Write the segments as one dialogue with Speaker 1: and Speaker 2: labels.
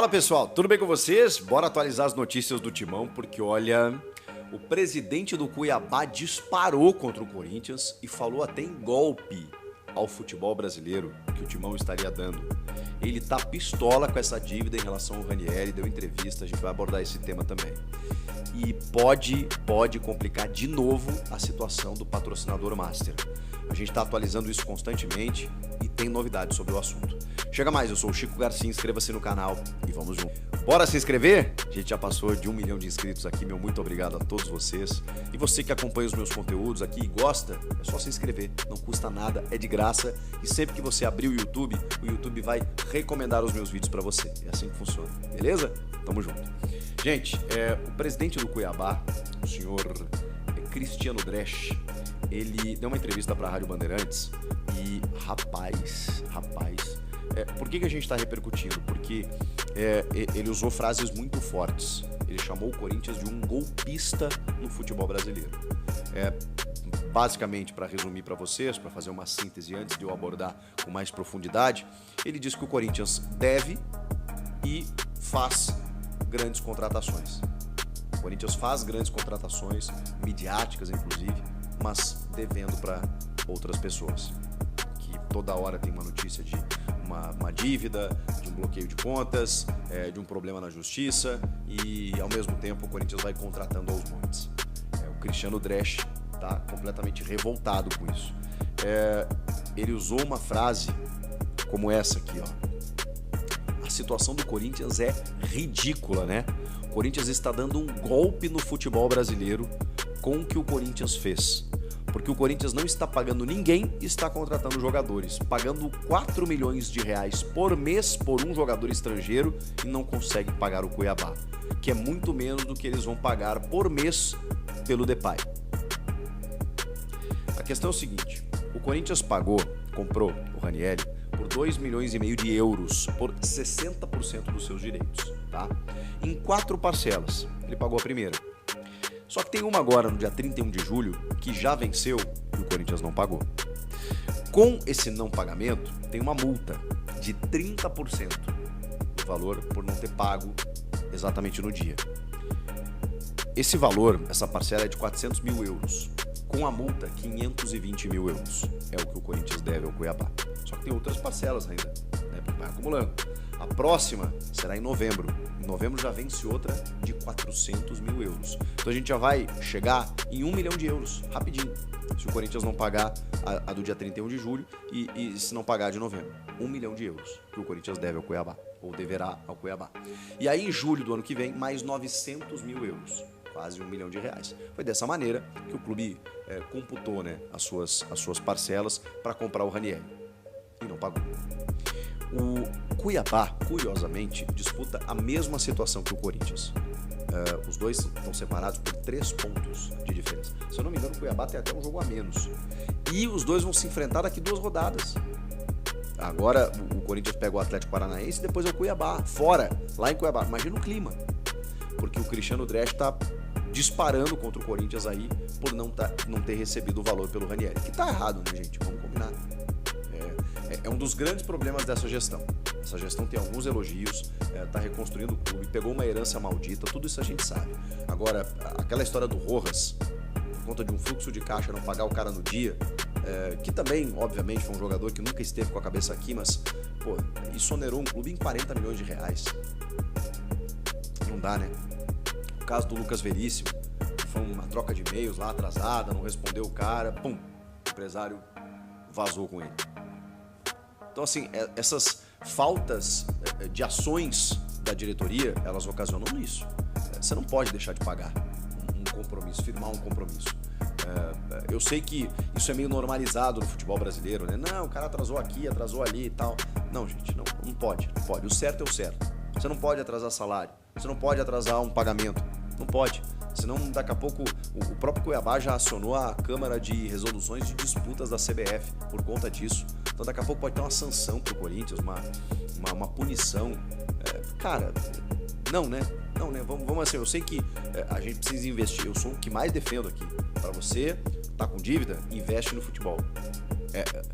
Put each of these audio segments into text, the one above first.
Speaker 1: Fala pessoal, tudo bem com vocês? Bora atualizar as notícias do Timão, porque olha, o presidente do Cuiabá disparou contra o Corinthians e falou até em golpe ao futebol brasileiro que o Timão estaria dando. Ele tá pistola com essa dívida em relação ao Ranieri, deu entrevista, a gente vai abordar esse tema também. E pode complicar de novo a situação do patrocinador Master. A gente está atualizando isso constantemente e tem novidades sobre o assunto. Chega mais, eu sou o Chico Garcia, inscreva-se no canal e vamos junto. Bora se inscrever? A gente já passou de 1 milhão de inscritos aqui, meu muito obrigado a todos vocês. E você que acompanha os meus conteúdos aqui e gosta, é só se inscrever, não custa nada, é de graça. E sempre que você abrir o YouTube vai recomendar os meus vídeos para você. É assim que funciona, beleza? Tamo junto. Gente, o presidente do Cuiabá, o senhor Cristiano Dresch, ele deu uma entrevista para a Rádio Bandeirantes e, rapaz, por que a gente está repercutindo? Porque ele usou frases muito fortes. Ele chamou o Corinthians de um golpista no futebol brasileiro. Basicamente, para resumir para vocês, para fazer uma síntese antes de eu abordar com mais profundidade, ele diz que o Corinthians deve e faz grandes contratações. O Corinthians faz grandes contratações, midiáticas inclusive, mas devendo para outras pessoas. Que toda hora tem uma notícia de uma dívida, de um bloqueio de contas, de um problema na justiça e, ao mesmo tempo, o Corinthians vai contratando aos montes. O Cristiano Dresch está completamente revoltado com isso. Ele usou uma frase como essa aqui, ó. A situação do Corinthians é ridícula, né? O Corinthians está dando um golpe no futebol brasileiro com o que o Corinthians fez. Porque o Corinthians não está pagando ninguém e está contratando jogadores, pagando 4 milhões de reais por mês por um jogador estrangeiro e não consegue pagar o Cuiabá, que é muito menos do que eles vão pagar por mês pelo Depay. A questão é o seguinte, o Corinthians comprou o Ranieri por 2,5 milhões de euros, por 60% dos seus direitos, tá? Em 4 parcelas, ele pagou a primeira. Só que tem uma agora, no dia 31 de julho, que já venceu e o Corinthians não pagou. Com esse não pagamento, tem uma multa de 30% do valor por não ter pago exatamente no dia. Esse valor, essa parcela é de 400 mil euros. Com a multa, 520 mil euros. É o que o Corinthians deve ao Cuiabá. Só que tem outras parcelas ainda, né? Porque vai acumulando. A próxima será em novembro. Em novembro já vence outra de 400 mil euros. Então a gente já vai chegar em 1 milhão de euros, rapidinho. Se o Corinthians não pagar a do dia 31 de julho e se não pagar a de novembro. 1 milhão de euros que o Corinthians deve ao Cuiabá, ou deverá ao Cuiabá. E aí em julho do ano que vem, mais 900 mil euros. Quase 1 milhão de reais. Foi dessa maneira que o clube computou, né, as suas parcelas para comprar o Ranieri. E não pagou. O Cuiabá, curiosamente, disputa a mesma situação que o Corinthians. Os dois estão separados por 3 pontos de diferença. Se eu não me engano, o Cuiabá tem até um jogo a menos. E os dois vão se enfrentar daqui 2 rodadas. Agora o Corinthians pega o Atlético Paranaense e depois é o Cuiabá, fora, lá em Cuiabá. Imagina o clima. Porque o Cristiano Dresch está disparando contra o Corinthians aí por não ter recebido o valor pelo Ranieri. Que tá errado, né, gente? Vamos combinar. É um dos grandes problemas dessa gestão. Essa gestão tem alguns elogios, tá reconstruindo o clube, pegou uma herança maldita, tudo isso a gente sabe. Agora, aquela história do Rojas, por conta de um fluxo de caixa, não pagar o cara no dia, que também, obviamente, foi um jogador que nunca esteve com a cabeça aqui, mas, pô, isso onerou um clube em 40 milhões de reais. Não dá, né? O caso do Lucas Veríssimo, foi uma troca de e-mails lá atrasada, não respondeu o cara, pum, o empresário vazou com ele. Então, assim, essas faltas de ações da diretoria, elas ocasionam isso. Você não pode deixar de pagar um compromisso, firmar um compromisso. Eu sei que isso é meio normalizado no futebol brasileiro, né? Não, o cara atrasou aqui, atrasou ali e tal. Não, gente, não pode. O certo é o certo. Você não pode atrasar salário, você não pode atrasar um pagamento, não pode. Senão, daqui a pouco, o próprio Cuiabá já acionou a Câmara de Resoluções de Disputas da CBF por conta disso. Então, daqui a pouco pode ter uma sanção pro Corinthians, uma punição. Cara, não, né? Não, né? Vamos assim, eu sei que a gente precisa investir. Eu sou o que mais defendo aqui. Para você, tá com dívida, investe no futebol.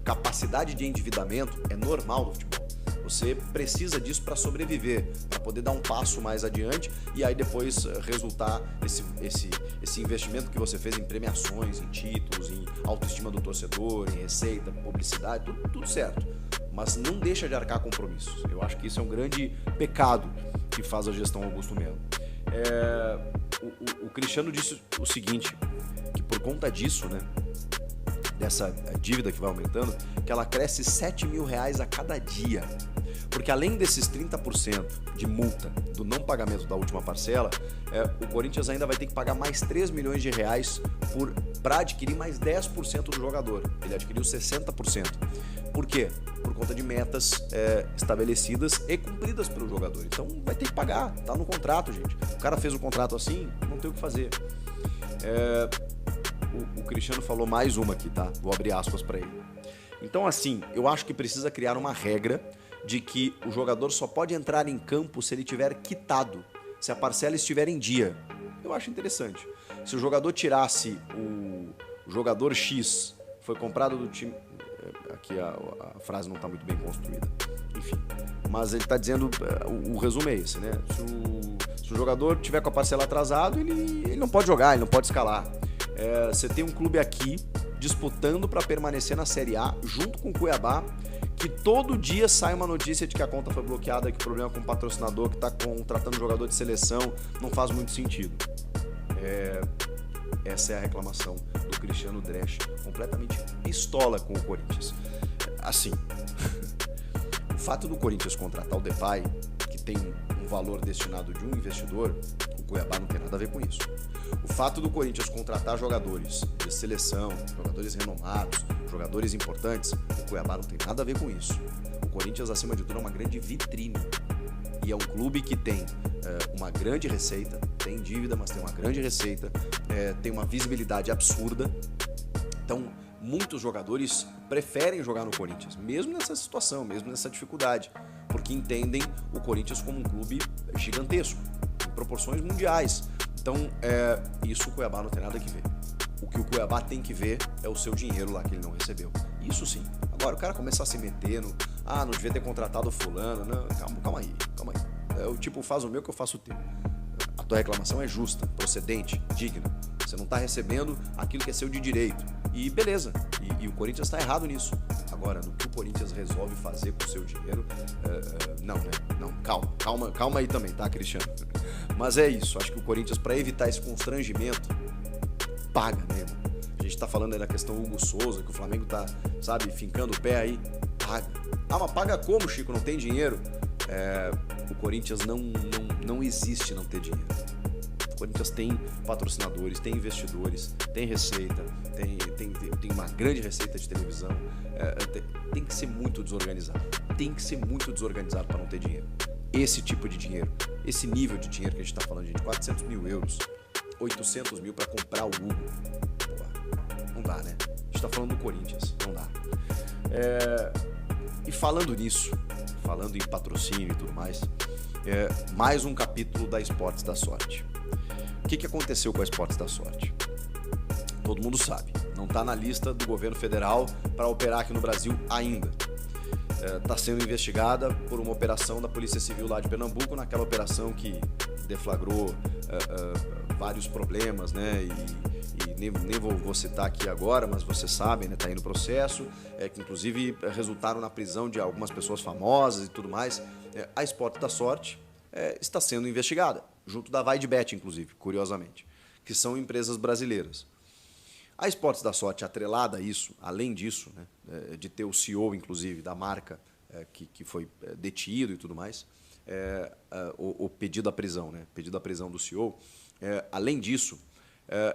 Speaker 1: Capacidade de endividamento é normal no futebol. Você precisa disso para sobreviver, para poder dar um passo mais adiante e aí depois resultar esse investimento que você fez em premiações, em títulos, em autoestima do torcedor, em receita, publicidade, tudo certo. Mas não deixa de arcar compromissos. Eu acho que isso é um grande pecado que faz a gestão Augusto Melo. O Cristiano disse o seguinte, que por conta disso, né, dessa dívida que vai aumentando, que ela cresce R$7.000 a cada dia. Porque além desses 30% de multa do não pagamento da última parcela, o Corinthians ainda vai ter que pagar mais R$3 milhões para adquirir mais 10% do jogador. Ele adquiriu 60%. Por quê? Por conta de metas estabelecidas e cumpridas pelo jogador. Então vai ter que pagar, tá no contrato, gente. O cara fez o contrato assim, não tem o que fazer. O Cristiano falou mais uma aqui, tá? Vou abrir aspas para ele. Então, assim, eu acho que precisa criar uma regra de que o jogador só pode entrar em campo se ele tiver quitado, se a parcela estiver em dia. Eu acho interessante. Se o jogador tirasse o jogador X, foi comprado do time... Aqui a frase não está muito bem construída. Enfim, mas ele está dizendo... O resumo é esse, né? Se o jogador tiver com a parcela atrasado, ele não pode jogar, ele não pode escalar. Você tem um clube aqui disputando para permanecer na Série A junto com o Cuiabá, que todo dia sai uma notícia de que a conta foi bloqueada, que o problema com o patrocinador que está contratando jogador de seleção não faz muito sentido. Essa é a reclamação do Cristiano Dresch, completamente pistola com o Corinthians. Assim, o fato do Corinthians contratar o Depay, que tem um valor destinado de um investidor, o Cuiabá não tem nada a ver com isso. O fato do Corinthians contratar jogadores de seleção, jogadores renomados, jogadores importantes, o Cuiabá não tem nada a ver com isso. O Corinthians, acima de tudo, é uma grande vitrine. E é um clube que tem uma grande receita, tem dívida, mas tem uma grande receita, tem uma visibilidade absurda. Então, muitos jogadores preferem jogar no Corinthians, mesmo nessa situação, mesmo nessa dificuldade, porque entendem o Corinthians como um clube gigantesco, em proporções mundiais. Então, isso o Cuiabá não tem nada que ver. O que o Cuiabá tem que ver é o seu dinheiro lá que ele não recebeu. Isso sim. Agora, o cara começar a se meter no... não devia ter contratado fulano. Não, calma aí. Tipo, faz o meu que eu faço o teu. A tua reclamação é justa, procedente, digna. Você não está recebendo aquilo que é seu de direito. E beleza. E o Corinthians está errado nisso. Agora, no que o Corinthians resolve fazer com o seu dinheiro... não, né? Não, calma aí também, tá, Cristiano? Mas é isso. Acho que o Corinthians, para evitar esse constrangimento, paga mesmo. A gente tá falando aí da questão Hugo Souza, que o Flamengo tá, sabe, fincando o pé aí. Paga. Mas paga como, Chico? Não tem dinheiro? O Corinthians não existe não ter dinheiro. O Corinthians tem patrocinadores, tem investidores, tem receita, tem uma grande receita de televisão. Tem que ser muito desorganizado. Tem que ser muito desorganizado para não ter dinheiro. Esse tipo de dinheiro, esse nível de dinheiro que a gente está falando, gente, 400 mil euros, 800 mil para comprar o Hugo. Pô, não dá, né? A gente está falando do Corinthians, não dá. E falando nisso, falando em patrocínio e tudo mais, mais um capítulo da Esportes da Sorte. O que aconteceu com a Esportes da Sorte? Todo mundo sabe, não está na lista do governo federal para operar aqui no Brasil ainda. Está sendo investigada por uma operação da Polícia Civil lá de Pernambuco, naquela operação que deflagrou vários problemas, né? E nem vou citar aqui agora, mas vocês sabem, né? Tá aí no processo, que inclusive resultaram na prisão de algumas pessoas famosas e tudo mais. A Esportes da Sorte está sendo investigada, junto da Vaidbet, inclusive, curiosamente, que são empresas brasileiras. A Esportes da Sorte, atrelada a isso, além disso, né, de ter o CEO, inclusive, da marca que foi detido e tudo mais, o pedido da prisão, né, pedido da prisão do CEO, além disso,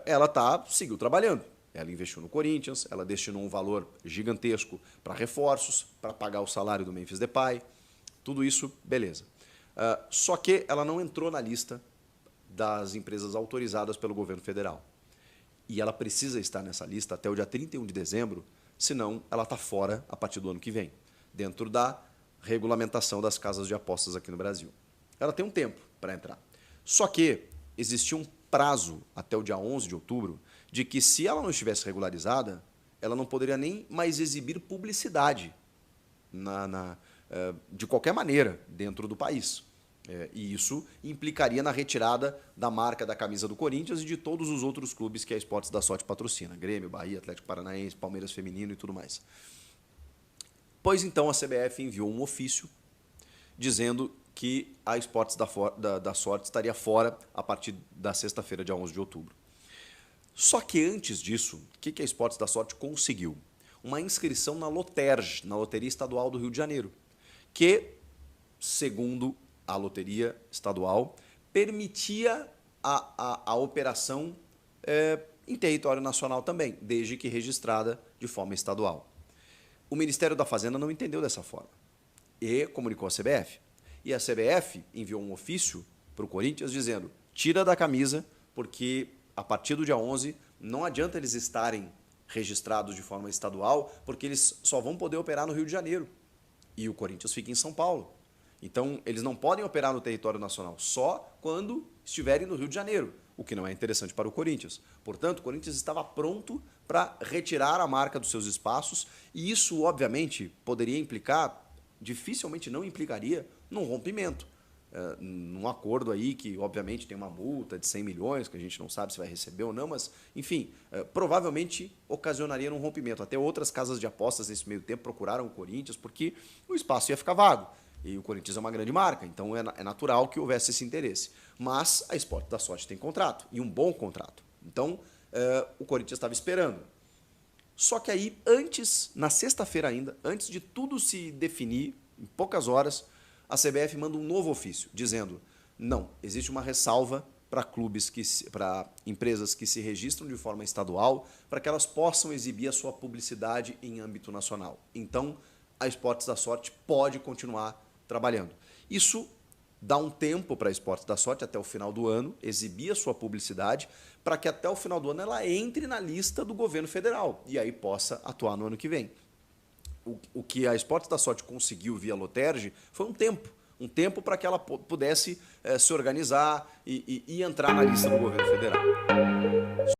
Speaker 1: ela seguiu trabalhando. Ela investiu no Corinthians, ela destinou um valor gigantesco para reforços, para pagar o salário do Memphis Depay, tudo isso, beleza. Só que ela não entrou na lista das empresas autorizadas pelo governo federal. E ela precisa estar nessa lista até o dia 31 de dezembro, senão ela está fora a partir do ano que vem, dentro da regulamentação das casas de apostas aqui no Brasil. Ela tem um tempo para entrar. Só que existia um prazo até o dia 11 de outubro de que, se ela não estivesse regularizada, ela não poderia nem mais exibir publicidade de qualquer maneira dentro do país. E isso implicaria na retirada da marca da camisa do Corinthians e de todos os outros clubes que a Esportes da Sorte patrocina. Grêmio, Bahia, Atlético Paranaense, Palmeiras Feminino e tudo mais. Pois então a CBF enviou um ofício dizendo que a Esportes da Sorte estaria fora a partir da sexta-feira, dia 11 de outubro. Só que antes disso, o que a Esportes da Sorte conseguiu? Uma inscrição na Loterj, na Loteria Estadual do Rio de Janeiro, que, segundo a Loteria Estadual, permitia a operação em território nacional também, desde que registrada de forma estadual. O Ministério da Fazenda não entendeu dessa forma e comunicou à CBF. E a CBF enviou um ofício para o Corinthians dizendo: tira da camisa, porque a partir do dia 11 não adianta eles estarem registrados de forma estadual, porque eles só vão poder operar no Rio de Janeiro. E o Corinthians fica em São Paulo. Então, eles não podem operar no território nacional, só quando estiverem no Rio de Janeiro, o que não é interessante para o Corinthians. Portanto, o Corinthians estava pronto para retirar a marca dos seus espaços e isso, obviamente, poderia implicar, dificilmente não implicaria, num rompimento. Num acordo aí que, obviamente, tem uma multa de 100 milhões, que a gente não sabe se vai receber ou não, mas, enfim, provavelmente ocasionaria um rompimento. Até outras casas de apostas nesse meio tempo procuraram o Corinthians porque o espaço ia ficar vago. E o Corinthians é uma grande marca, então é natural que houvesse esse interesse. Mas a Esportes da Sorte tem contrato, e um bom contrato. Então, o Corinthians estava esperando. Só que aí, na sexta-feira ainda, antes de tudo se definir, em poucas horas, a CBF manda um novo ofício, dizendo: não, existe uma ressalva para para empresas que se registram de forma estadual, para que elas possam exibir a sua publicidade em âmbito nacional. Então, a Esportes da Sorte pode continuar trabalhando. Isso dá um tempo para a Esportes da Sorte, até o final do ano, exibir a sua publicidade, para que até o final do ano ela entre na lista do governo federal e aí possa atuar no ano que vem. O que a Esportes da Sorte conseguiu via Loterj foi um tempo para que ela pudesse se organizar e entrar na lista do governo federal.